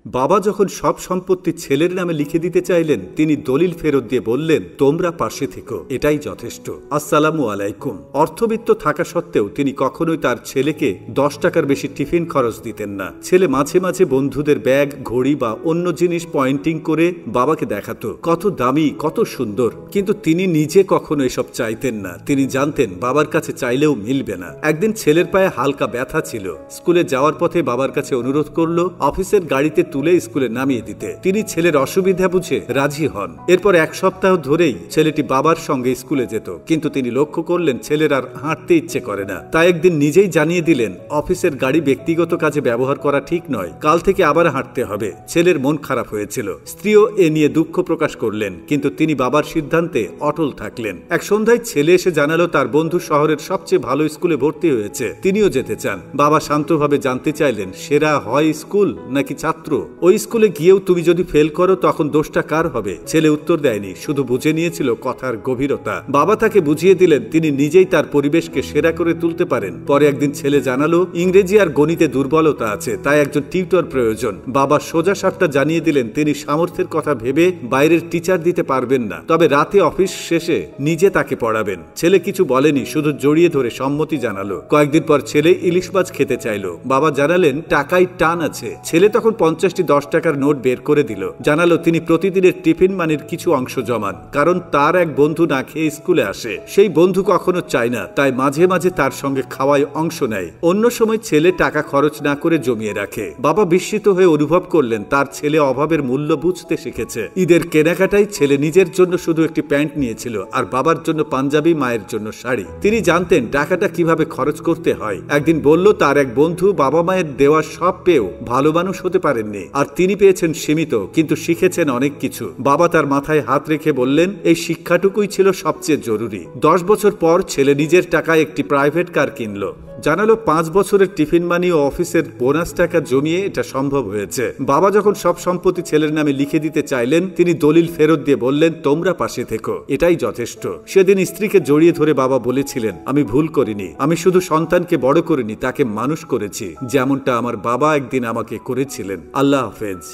বাবা যখন সব সম্পত্তি ছেলের নামে লিখে দিতে চাইলেন, তিনি দলিল ফেরত দিয়ে বললেন, তোমরা পাশে থেকো, এটাই যথেষ্ট। আসসালামু আলাইকুম। অর্থবিত্ত থাকা সত্ত্বেও তিনি কখনোই তার ছেলেকে 10 টাকার বেশি টিফিন খরচ দিতেন না। ছেলে মাঝে মাঝে বন্ধুদের ব্যাগ, ঘড়ি বা অন্য জিনিস পয়েন্টিং করে বাবাকে দেখাতো, কত দামি, কত সুন্দর। কিন্তু তিনি নিজে কখনো এসব চাইতেন না। তিনি জানতেন বাবার কাছে চাইলেও মিলবে না। একদিন ছেলের পায়ে হালকা ব্যথা ছিল। স্কুলে যাওয়ার পথে বাবার কাছে অনুরোধ করলো অফিসের গাড়িতে তুলে স্কুলে নামিয়ে দিতে। তিনি ছেলের অসুবিধা বুঝে রাজি হন। এরপর 1 সপ্তাহ ধরেই ছেলেটি বাবার সঙ্গে স্কুলে যেত। কিন্তু তিনি লক্ষ্য করলেন ছেলের আর হাঁটতে ইচ্ছে করে না। তাই একদিন নিজেই জানিয়ে দিলেন, অফিসের গাড়ি ব্যক্তিগত কাজে ব্যবহার করা ঠিক নয়, কাল থেকে আবার হাঁটতে হবে। ছেলের মন খারাপ হয়েছিল। স্ত্রীও এ নিয়ে দুঃখ প্রকাশ করলেন, কিন্তু তিনি বাবার সিদ্ধান্তে অটল থাকলেন। এক সন্ধ্যায় ছেলে এসে জানালো তার বন্ধু শহরের সবচেয়ে ভালো স্কুলে ভর্তি হয়েছে, তিনিও যেতে চান। বাবা শান্তভাবে জানতে চাইলেন, সেরা হয় স্কুল নাকি ছাত্র? ওই স্কুলে গিয়েও তুমি যদি ফেল করো তখন দোষটা কার হবে? ছেলে উত্তর দেয়নি, শুধু বুঝে নিয়েছিল কথার গভীরতা। বাবা তাকে বুঝিয়ে দিলেন তিনি নিজেই তার পরিবেশকে সেরা করে তুলতে পারেন। পরে একদিন ছেলে জানালো ইংরেজি আর গণিতে দুর্বলতা আছে, তাই একজন টিউটর প্রয়োজন। বাবা সোজা সাপটা জানিয়ে দিলেন তিনি সামর্থ্যের কথা ভেবে বাইরের টিচার দিতে পারবেন না, তবে রাতে অফিস শেষে নিজে তাকে পড়াবেন। ছেলে কিছু বলেনি, শুধু জড়িয়ে ধরে সম্মতি জানালো। কয়েকদিন পর ছেলে ইলিশ মাছ খেতে চাইলো। বাবা জানালেন টাকায় টান আছে। ছেলে তখন 50টি 10 টাকার নোট বের করে দিল। জানালো তিনি প্রতিদিনের টিফিন মানির কিছু অংশ জমান, কারণ তার এক বন্ধু না খেয়ে স্কুলে আসে। সেই বন্ধু কখনো চায় না, তাই মাঝে মাঝে তার সঙ্গে খাওয়ায় অংশ নেয়। অন্য সময় ছেলে টাকা খরচ না করে জমিয়ে রাখে। বাবা বিস্মিত হয়ে অনুভব করলেন তার ছেলে অভাবের মূল্য বুঝতে শিখেছে। ঈদের কেনাকাটায় ছেলে নিজের জন্য শুধু একটি প্যান্ট নিয়েছিল, আর বাবার জন্য পাঞ্জাবি, মায়ের জন্য শাড়ি। তিনি জানতেন টাকাটা কিভাবে খরচ করতে হয়। একদিন বলল তার এক বন্ধু বাবা মায়ের দেওয়া সব পেয়েও ভালো মানুষ হতে পারেননি, আর তিনি পেয়েছেন সীমিত, কিন্তু শিখেছেন অনেক কিছু। বাবা তার মাথায় হাত রেখে বললেন, এই শিক্ষাটুকুই ছিল সবচেয়ে জরুরি। 10 বছর পর ছেলে নিজের টাকায় একটি প্রাইভেট কার কিনল। জানালো 5 বছরের টিফিন মানি ও অফিসের বোনাস টাকা জমিয়ে এটা সম্ভব হয়েছে। বাবা যখন সব সম্পত্তি ছেলের নামে লিখে দিতে চাইলেন, তিনি দলিল ফেরত দিয়ে বললেন, তোমরা পাশে থেকো, এটাই যথেষ্ট। সেদিন স্ত্রীকে জড়িয়ে ধরে বাবা বলেছিলেন, আমি ভুল করিনি, আমি শুধু সন্তানকে বড় করিনি, তাকে মানুষ করেছি, যেমনটা আমার বাবা একদিন আমাকে করেছিলেন। আল্লাহ হাফেজ।